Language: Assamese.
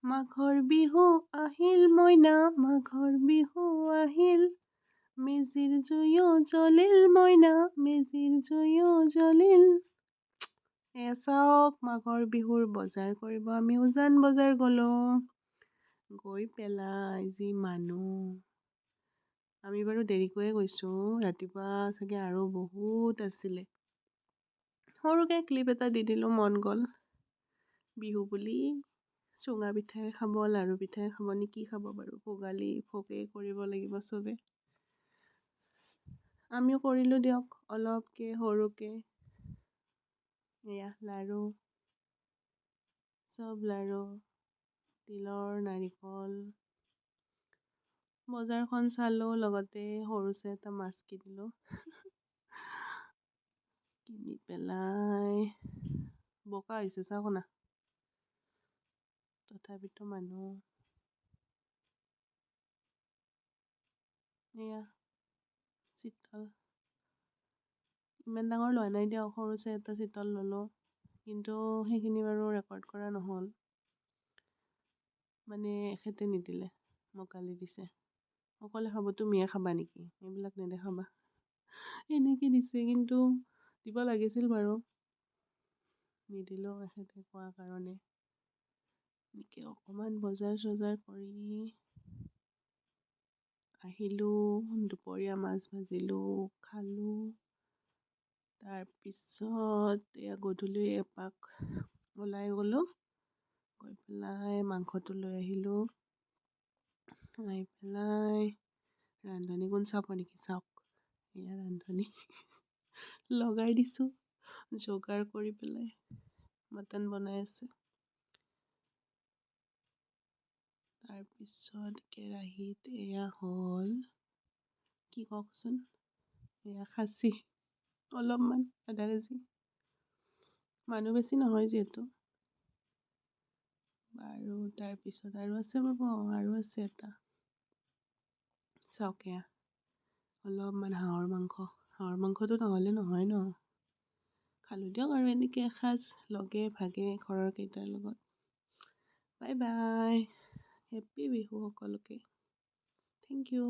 মাঘৰ বিহু আহিল মইনা, মাঘৰ বিহু আহিল। মেজিৰ জুয়ো জ্বলিল মইনা, মেজিৰ জুয়ো জ্বলিল। এয়া চাওক, মাঘৰ বিহুৰ বজাৰ কৰিব আমি উজান বজাৰ গ'লোঁ। গৈ পেলাই যি মানুহ, আমি বাৰু দেৰিকৈয়ে গৈছোঁ, ৰাতিপুৱা চাগে আৰু বহুত আছিলে। সৰুকৈ ক্লিপ এটা দি দিলোঁ, মন গ'ল বিহু বুলি। চুঙা পিঠাই খাব, লাড়ু পিঠাই খাব নে কি খাব বাৰু, ভোগালী ভোগেই কৰিব লাগিব চবে। আমিও কৰিলোঁ দিয়ক অলপকৈ সৰুকৈ। এয়া লাড়ু, চব লাড়ু, তিলৰ নাৰিকল। বজাৰখন চালোঁ, লগতে সৰুছে এটা মাছ কিনিলোঁ। কিনি পেলাই বোকা হৈছে চাওক না, তথাপিতো মানুহ। এয়া চিতল, ইমান ডাঙৰ লোৱা নাই দিয়ক, সৰুছে এটা চিতল ল'লোঁ। কিন্তু সেইখিনি বাৰু ৰেকৰ্ড কৰা নহ'ল, মানে এখেতে নিদিলে, মোক গালি দিছে। অকলে খাব, তুমিহে খাবা নেকি, এইবিলাক নেদেখাবা, এনেকৈ দিছে। কিন্তু দিব লাগিছিল বাৰু, নিদিলেও এখেতে কোৱা কাৰণে। এনেকৈ অকণমান বজাৰ চজাৰ কৰি আহিলোঁ। দুপৰীয়া মাছ ভাজিলোঁ, খালোঁ। তাৰপিছত এয়া গধূলি এপাক ওলাই গ'লোঁ, গৈ পেলাই মাংসটো লৈ আহিলোঁ। আহি পেলাই ৰান্ধনী কোন চাব নেকি, চাওক এয়া ৰান্ধনী লগাই দিছোঁ, যোগাৰ কৰি পেলাই মটন বনাই আছে। তাৰপিছত কেৰাহীত এয়া হ'ল কি কওকচোন, এয়া খাচী অলপমান, আধা কেজি, মানুহ বেছি নহয় যিহেতু। আৰু তাৰপিছত আৰু আছে ৰ'ব, আৰু আছে এটা, চাওক এয়া অলপমান হাঁহৰ মাংস। হাঁহৰ মাংসটো নহ'লে নহয় ন, খালোঁ দিয়ক আৰু এনেকৈ এসাঁজ লগে ভাগে ঘৰৰ কেইটাৰ লগত। বাই বাই, হেপ্পী বিহু সকলোকে, থেংক ইউ।